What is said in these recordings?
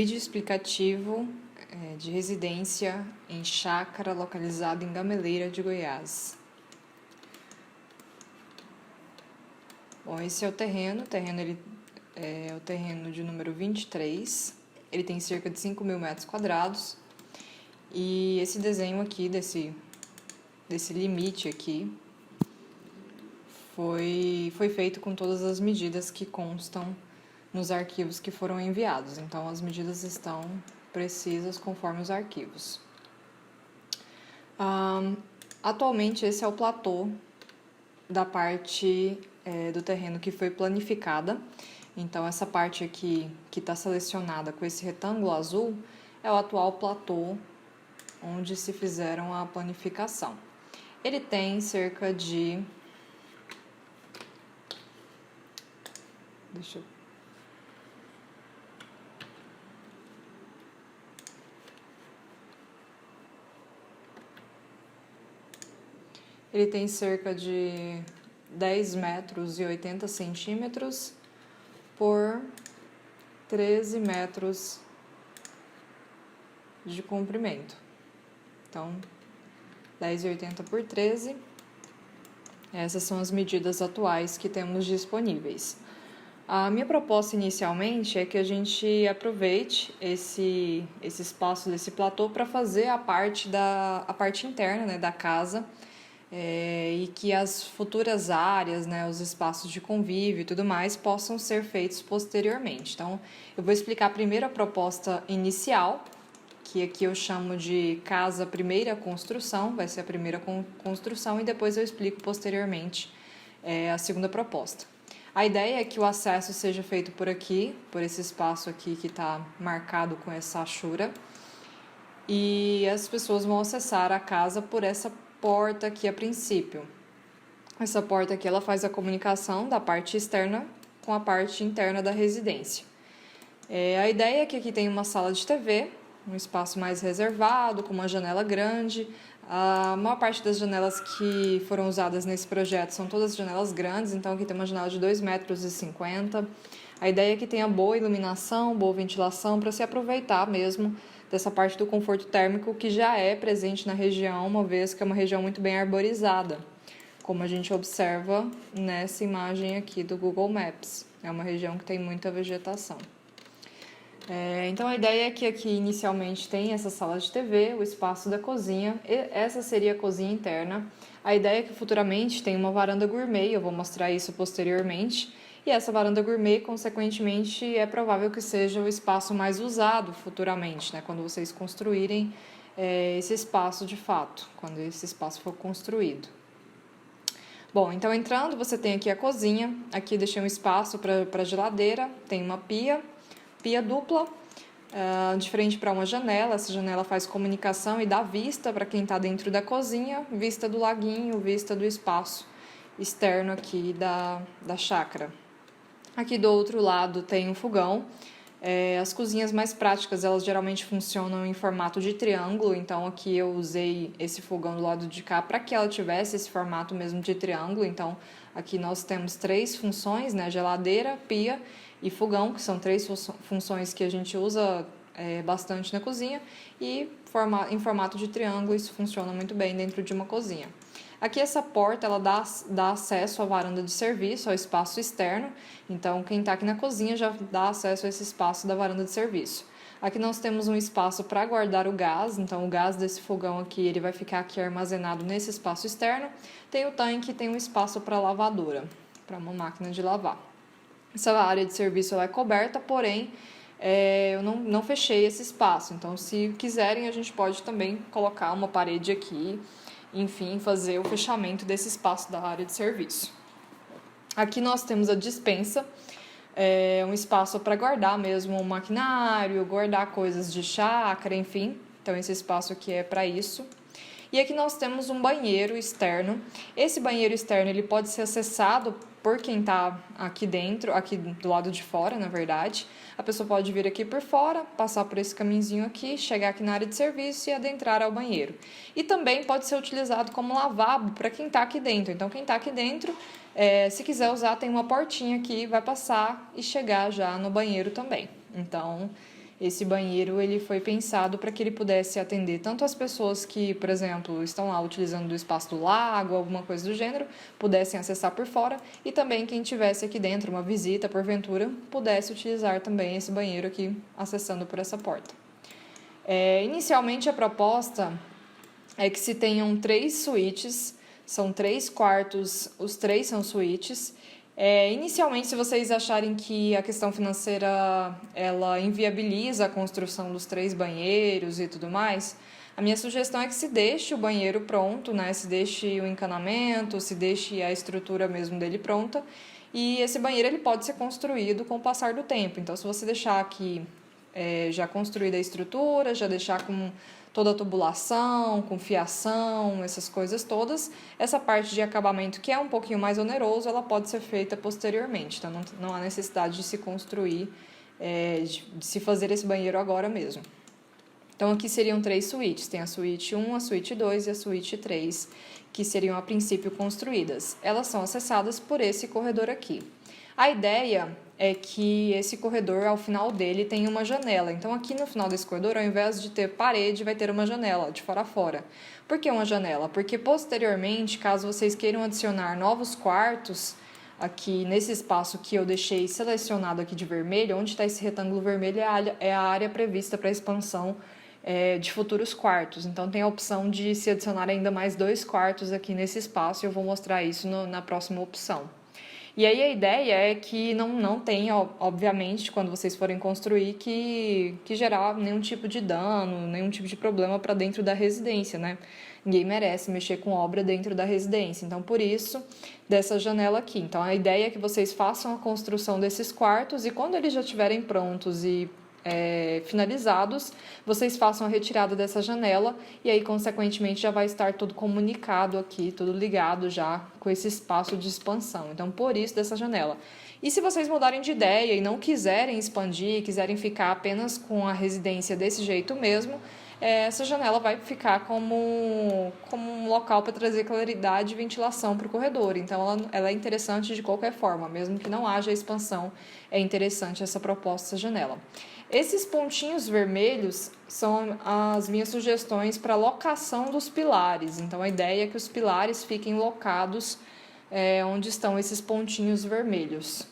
Vídeo explicativo de residência em chácara localizada em Gameleira de Goiás. Bom, esse é o terreno. Ele é o terreno de número 23. Ele tem cerca de 5.000 metros quadrados. E esse desenho aqui, desse limite aqui, foi feito com todas as medidas que constam nos arquivos que foram enviados. Então, as medidas estão precisas conforme os arquivos. Atualmente, esse é o platô da parte do terreno que foi planificada. Então, essa parte aqui que está selecionada com esse retângulo azul é o atual platô onde se fizeram a planificação. Ele tem cerca de... Ele tem cerca de 10 metros e 80 centímetros por 13 metros de comprimento. Então, 10,80 por 13. Essas são as medidas atuais que temos disponíveis. A minha proposta inicialmente é que a gente aproveite esse espaço desse platô para fazer a parte interna, né, da casa, e que as futuras áreas, né, os espaços de convívio e tudo mais possam ser feitos posteriormente. Então, eu vou explicar primeiro a proposta inicial, que aqui eu chamo de casa primeira construção, vai ser a primeira construção, e depois eu explico posteriormente a segunda proposta. A ideia é que o acesso seja feito por aqui, por esse espaço aqui que está marcado com essa achura, e as pessoas vão acessar a casa por essa porta aqui a princípio. Essa porta aqui ela faz a comunicação da parte externa com a parte interna da residência. A ideia é que aqui tem uma sala de TV, um espaço mais reservado, com uma janela grande. A maior parte das janelas que foram usadas nesse projeto são todas janelas grandes, então aqui tem uma janela de 2,50 metros. A ideia é que tenha boa iluminação, boa ventilação, para se aproveitar mesmo dessa parte do conforto térmico que já é presente na região, uma vez que é uma região muito bem arborizada, como a gente observa nessa imagem aqui do Google Maps. É uma região que tem muita vegetação. Então, a ideia é que aqui inicialmente tem essa sala de TV, o espaço da cozinha, e essa seria a cozinha interna. A ideia é que futuramente tenha uma varanda gourmet, eu vou mostrar isso posteriormente, e essa varanda gourmet, consequentemente, é provável que seja o espaço mais usado futuramente, né, quando vocês construírem esse espaço de fato, quando esse espaço for construído. Bom, então entrando, você tem aqui a cozinha, aqui deixei um espaço para geladeira, tem uma pia dupla, de frente para uma janela. Essa janela faz comunicação e dá vista para quem está dentro da cozinha, vista do laguinho, vista do espaço externo aqui da chácara. Aqui do outro lado tem um fogão. As cozinhas mais práticas, elas geralmente funcionam em formato de triângulo, então aqui eu usei esse fogão do lado de cá para que ela tivesse esse formato mesmo de triângulo. Então aqui nós temos 3 funções, né? Geladeira, pia e fogão, que são 3 funções que a gente usa bastante na cozinha, e em formato de triângulo isso funciona muito bem dentro de uma cozinha. Aqui essa porta ela dá acesso à varanda de serviço, ao espaço externo, então quem está aqui na cozinha já dá acesso a esse espaço da varanda de serviço. Aqui nós temos um espaço para guardar o gás, então o gás desse fogão aqui ele vai ficar aqui armazenado nesse espaço externo. Tem o tanque, tem um espaço para lavadora, para uma máquina de lavar. Essa área de serviço ela é coberta, porém eu não fechei esse espaço, então se quiserem a gente pode também colocar uma parede aqui, enfim, fazer o fechamento desse espaço da área de serviço. Aqui nós temos a despensa, um espaço para guardar mesmo o maquinário, guardar coisas de chácara, enfim, então esse espaço aqui é para isso. E aqui nós temos um banheiro externo. Esse banheiro externo ele pode ser acessado por quem está aqui dentro, aqui do lado de fora, na verdade. A pessoa pode vir aqui por fora, passar por esse caminhozinho aqui, chegar aqui na área de serviço e adentrar ao banheiro. E também pode ser utilizado como lavabo para quem está aqui dentro. Então, quem está aqui dentro, se quiser usar, tem uma portinha aqui, vai passar e chegar já no banheiro também. Então, esse banheiro ele foi pensado para que ele pudesse atender tanto as pessoas que, por exemplo, estão lá utilizando o espaço do lago, alguma coisa do gênero, pudessem acessar por fora, e também quem tivesse aqui dentro, uma visita, porventura, pudesse utilizar também esse banheiro aqui, acessando por essa porta. Inicialmente, a proposta é que se tenham 3 suítes, são 3 quartos, os 3 são suítes. Inicialmente, se vocês acharem que a questão financeira ela inviabiliza a construção dos 3 banheiros e tudo mais, a minha sugestão é que se deixe o banheiro pronto, né? Se deixe o encanamento, se deixe a estrutura mesmo dele pronta, e esse banheiro ele pode ser construído com o passar do tempo. Então, se você deixar aqui já construída a estrutura, já deixar com toda a tubulação, com fiação, essas coisas todas, essa parte de acabamento que é um pouquinho mais oneroso, ela pode ser feita posteriormente, então não há necessidade de se construir, de se fazer esse banheiro agora mesmo. Então aqui seriam 3 suítes, tem a suíte 1, a suíte 2 e a suíte 3, que seriam a princípio construídas. Elas são acessadas por esse corredor aqui. A ideia é que esse corredor, ao final dele, tem uma janela. Então, aqui no final desse corredor, ao invés de ter parede, vai ter uma janela, de fora a fora. Por que uma janela? Porque, posteriormente, caso vocês queiram adicionar novos quartos, aqui nesse espaço que eu deixei selecionado aqui de vermelho, onde está esse retângulo vermelho é a área prevista para expansão de futuros quartos. Então, tem a opção de se adicionar ainda mais 2 quartos aqui nesse espaço, e eu vou mostrar isso na próxima opção. E aí a ideia é que não tenha, obviamente, quando vocês forem construir, que gerar nenhum tipo de dano, nenhum tipo de problema para dentro da residência, né? Ninguém merece mexer com obra dentro da residência. Então, por isso, dessa janela aqui. Então, a ideia é que vocês façam a construção desses quartos e quando eles já estiverem prontos e finalizados, vocês façam a retirada dessa janela e aí, consequentemente, já vai estar tudo comunicado aqui, tudo ligado já com esse espaço de expansão. Então, por isso dessa janela. E se vocês mudarem de ideia e não quiserem expandir, quiserem ficar apenas com a residência desse jeito mesmo, essa janela vai ficar como um local para trazer claridade e ventilação para o corredor. Então, ela é interessante de qualquer forma, mesmo que não haja expansão, é interessante essa proposta, essa janela. Esses pontinhos vermelhos são as minhas sugestões para locação dos pilares. Então, a ideia é que os pilares fiquem locados onde estão esses pontinhos vermelhos.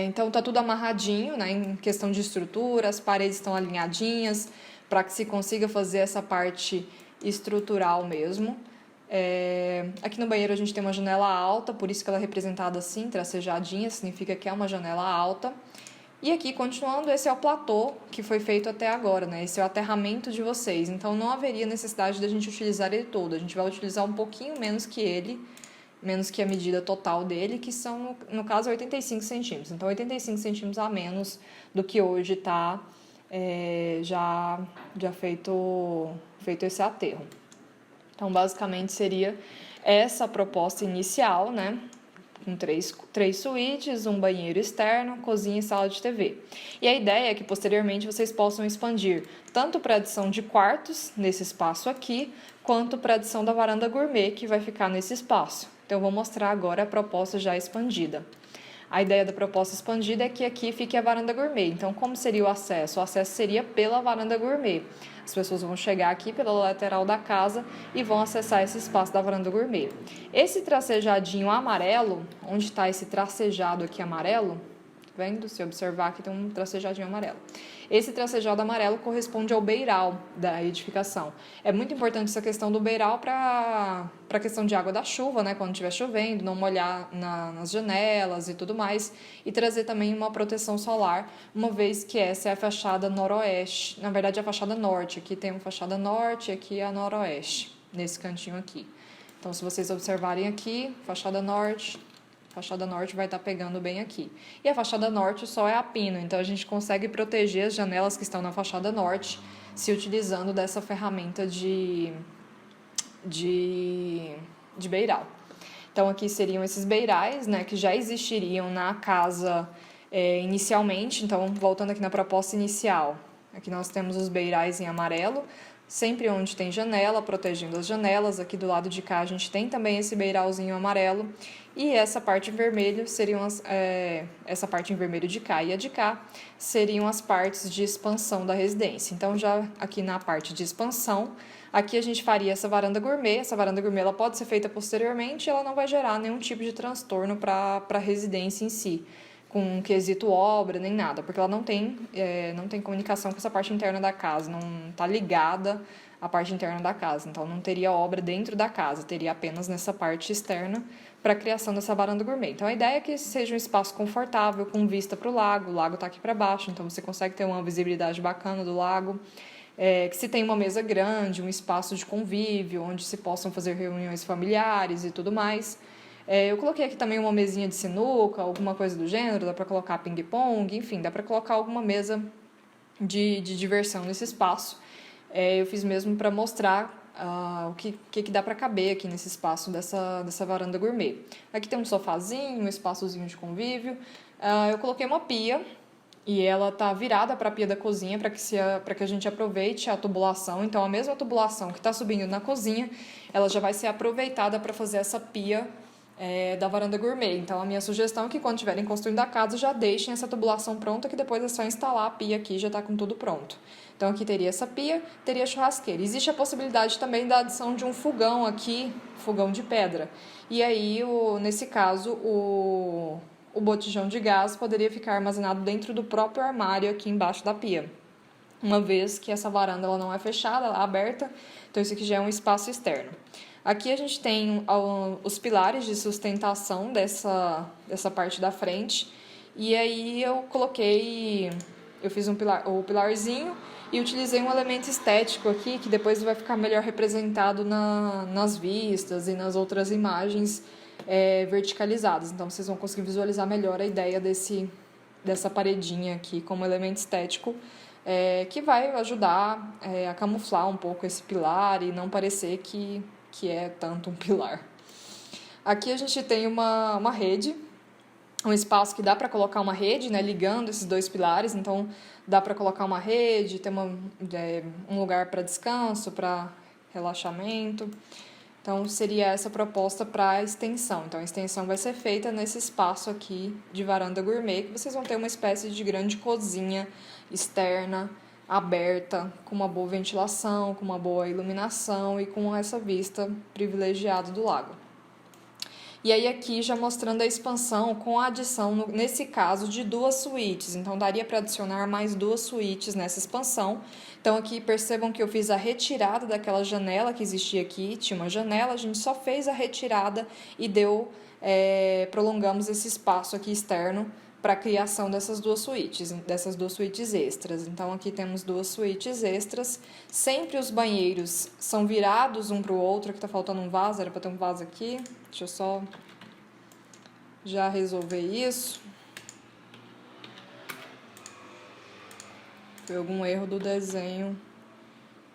Então, está tudo amarradinho, né, em questão de estrutura, as paredes estão alinhadinhas para que se consiga fazer essa parte estrutural mesmo. Aqui no banheiro a gente tem uma janela alta, por isso que ela é representada assim, tracejadinha, significa que é uma janela alta. E aqui, continuando, esse é o platô que foi feito até agora, né? Esse é o aterramento de vocês. Então, não haveria necessidade de a gente utilizar ele todo. A gente vai utilizar um pouquinho menos que ele, menos que a medida total dele, que são, no caso, 85 centímetros. Então, 85 centímetros a menos do que hoje está já feito esse aterro. Então, basicamente, seria essa proposta inicial, né? Com 3 suítes, um banheiro externo, cozinha e sala de TV. E a ideia é que, posteriormente, vocês possam expandir tanto para a adição de quartos, nesse espaço aqui, quanto para a adição da varanda gourmet, que vai ficar nesse espaço. Então, eu vou mostrar agora a proposta já expandida. A ideia da proposta expandida é que aqui fique a varanda gourmet. Então, como seria o acesso? O acesso seria pela varanda gourmet. As pessoas vão chegar aqui pela lateral da casa e vão acessar esse espaço da varanda gourmet. Esse tracejadinho amarelo, onde está esse tracejado aqui amarelo, vendo? Se observar aqui tem um tracejadinho amarelo. Esse tracejado amarelo corresponde ao beiral da edificação. É muito importante essa questão do beiral para a questão de água da chuva, né? Quando estiver chovendo, não molhar nas janelas e tudo mais. E trazer também uma proteção solar, uma vez que essa é a fachada noroeste. Na verdade, a fachada norte. Aqui tem a fachada norte e aqui a noroeste, nesse cantinho aqui. Então, se vocês observarem aqui, fachada norte vai estar pegando bem aqui. E a fachada norte só é a pino, então a gente consegue proteger as janelas que estão na fachada norte se utilizando dessa ferramenta de beiral. Então, aqui seriam esses beirais, né, que já existiriam na casa inicialmente. Então, voltando aqui na proposta inicial, aqui nós temos os beirais em amarelo, sempre onde tem janela, protegendo as janelas. Aqui do lado de cá a gente tem também esse beiralzinho amarelo. E essa parte em vermelho seriam essa parte em vermelho de cá e a de cá seriam as partes de expansão da residência. Então, já aqui na parte de expansão, aqui a gente faria essa varanda gourmet. Essa varanda gourmet ela pode ser feita posteriormente e ela não vai gerar nenhum tipo de transtorno para a residência em si, com um quesito obra nem nada, porque ela não tem comunicação com essa parte interna da casa, não está ligada à parte interna da casa. Então, não teria obra dentro da casa, teria apenas nessa parte externa para a criação dessa varanda gourmet. Então, a ideia é que seja um espaço confortável, com vista para o lago está aqui para baixo, então você consegue ter uma visibilidade bacana do lago, que se tem uma mesa grande, um espaço de convívio, onde se possam fazer reuniões familiares e tudo mais. Eu coloquei aqui também uma mesinha de sinuca, alguma coisa do gênero, dá para colocar ping-pong, enfim, dá para colocar alguma mesa de diversão nesse espaço. Eu fiz mesmo para mostrar o que dá para caber aqui nesse espaço dessa varanda gourmet. Aqui tem um sofazinho, um espaçozinho de convívio. Eu coloquei uma pia e ela está virada para a pia da cozinha para que a gente aproveite a tubulação. Então, a mesma tubulação que está subindo na cozinha, ela já vai ser aproveitada para fazer essa pia da varanda gourmet. Então, a minha sugestão é que quando estiverem construindo a casa, já deixem essa tubulação pronta, que depois é só instalar a pia aqui e já está com tudo pronto. Então, aqui teria essa pia, teria churrasqueira. Existe a possibilidade também da adição de um fogão aqui, fogão de pedra. E aí, nesse caso, o botijão de gás poderia ficar armazenado dentro do próprio armário aqui embaixo da pia, uma vez que essa varanda ela não é fechada, ela é aberta, então isso aqui já é um espaço externo. Aqui a gente tem os pilares de sustentação dessa parte da frente, e aí eu fiz o pilarzinho e utilizei um elemento estético aqui, que depois vai ficar melhor representado nas vistas e nas outras imagens verticalizadas. Então, vocês vão conseguir visualizar melhor a ideia dessa paredinha aqui como elemento estético, que vai ajudar a camuflar um pouco esse pilar e não parecer que é tanto um pilar. Aqui a gente tem uma rede, um espaço que dá para colocar uma rede, né, ligando esses dois pilares. Então, dá para colocar uma rede, ter um lugar para descanso, para relaxamento. Então, seria essa proposta para a extensão. Então, a extensão vai ser feita nesse espaço aqui de varanda gourmet, que vocês vão ter uma espécie de grande cozinha externa, aberta, com uma boa ventilação, com uma boa iluminação e com essa vista privilegiada do lago. E aí aqui já mostrando a expansão com a adição, nesse caso, de 2 suítes. Então, daria para adicionar mais 2 suítes nessa expansão. Então, aqui percebam que eu fiz a retirada daquela janela que existia aqui. Tinha uma janela, a gente só fez a retirada e prolongamos esse espaço aqui externo para a criação dessas 2 suítes extras. Então, aqui temos 2 suítes extras. Sempre os banheiros são virados um para o outro. Aqui está faltando um vaso, era para ter um vaso aqui. Deixa eu só já resolver isso. Foi algum erro do desenho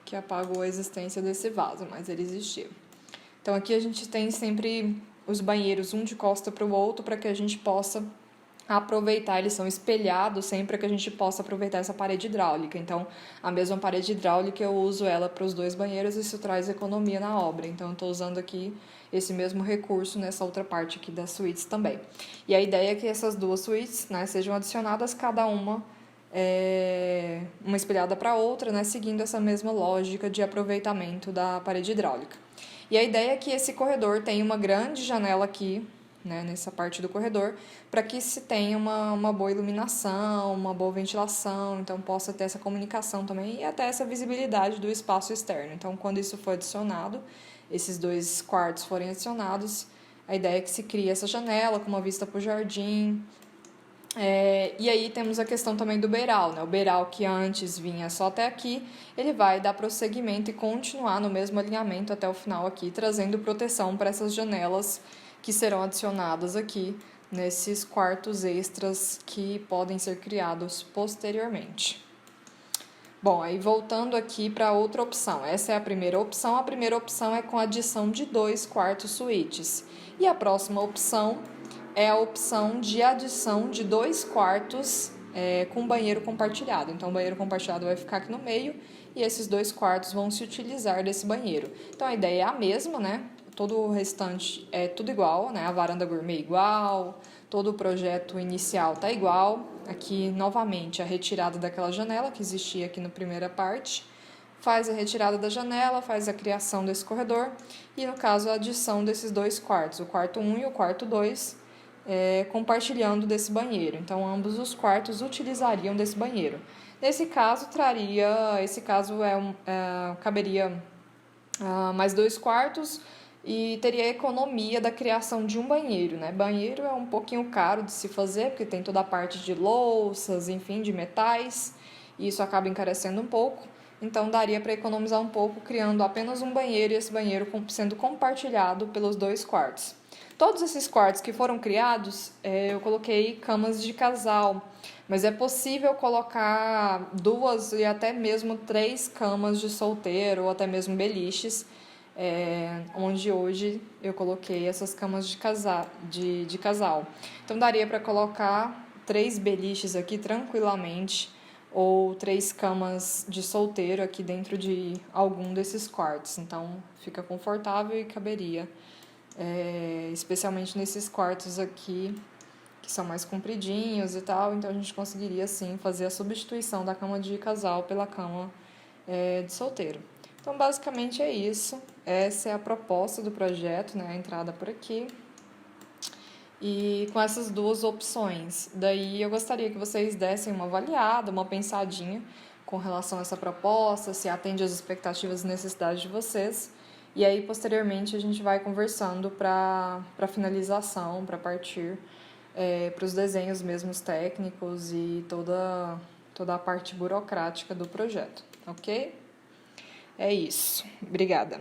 que apagou a existência desse vaso, mas ele existia. Então, aqui a gente tem sempre os banheiros um de costa para o outro para que a gente possa aproveitar, eles são espelhados sempre para que a gente possa aproveitar essa parede hidráulica. Então, a mesma parede hidráulica eu uso ela para os 2 banheiros e isso traz economia na obra. Então, eu estou usando aqui esse mesmo recurso nessa outra parte aqui das suítes também. E a ideia é que essas 2 suítes, né, sejam adicionadas cada uma espelhada para a outra, né, seguindo essa mesma lógica de aproveitamento da parede hidráulica. E a ideia é que esse corredor tenha uma grande janela aqui, né, nessa parte do corredor, para que se tenha uma boa iluminação, uma boa ventilação, então possa ter essa comunicação também e até essa visibilidade do espaço externo. Então, quando isso for adicionado, esses 2 quartos forem adicionados, a ideia é que se crie essa janela com uma vista para o jardim. E aí temos a questão também do beiral, né? O beiral que antes vinha só até aqui, ele vai dar prosseguimento e continuar no mesmo alinhamento até o final aqui, trazendo proteção para essas janelas que serão adicionadas aqui nesses quartos extras que podem ser criados posteriormente. Bom, aí voltando aqui para outra opção. Essa é a primeira opção. A primeira opção é com a adição de 2 quartos suítes. E a próxima opção é a opção de adição de 2 quartos com banheiro compartilhado. Então, o banheiro compartilhado vai ficar aqui no meio e esses 2 quartos vão se utilizar desse banheiro. Então a ideia é a mesma, né? Todo o restante é tudo igual, né? A varanda gourmet igual, todo o projeto inicial tá igual. Aqui, novamente, a retirada daquela janela que existia aqui na primeira parte, faz a retirada da janela, faz a criação desse corredor e, no caso, a adição desses 2 quartos, o quarto 1 e o quarto 2, compartilhando desse banheiro. Então, ambos os quartos utilizariam desse banheiro. Nesse caso, caberia mais 2 quartos e teria a economia da criação de um banheiro, né? Banheiro é um pouquinho caro de se fazer, porque tem toda a parte de louças, enfim, de metais, e isso acaba encarecendo um pouco. Então, daria para economizar um pouco criando apenas um banheiro e esse banheiro sendo compartilhado pelos 2 quartos. Todos esses quartos que foram criados, eu coloquei camas de casal, mas é possível colocar 2 e até mesmo 3 camas de solteiro ou até mesmo beliches, onde hoje eu coloquei essas camas de casal. Então daria para colocar 3 beliches aqui tranquilamente, ou 3 camas de solteiro aqui dentro de algum desses quartos. Então fica confortável e caberia, especialmente nesses quartos aqui que são mais compridinhos e tal. Então a gente conseguiria sim fazer a substituição da cama de casal pela cama de solteiro. Então basicamente é isso. Essa é a proposta do projeto, né? A entrada por aqui. E com essas 2 opções. Daí eu gostaria que vocês dessem uma avaliada, uma pensadinha com relação a essa proposta, se atende às expectativas e necessidades de vocês. E aí, posteriormente, a gente vai conversando para finalização, para partir para os desenhos mesmos técnicos e toda a parte burocrática do projeto, ok? É isso. Obrigada.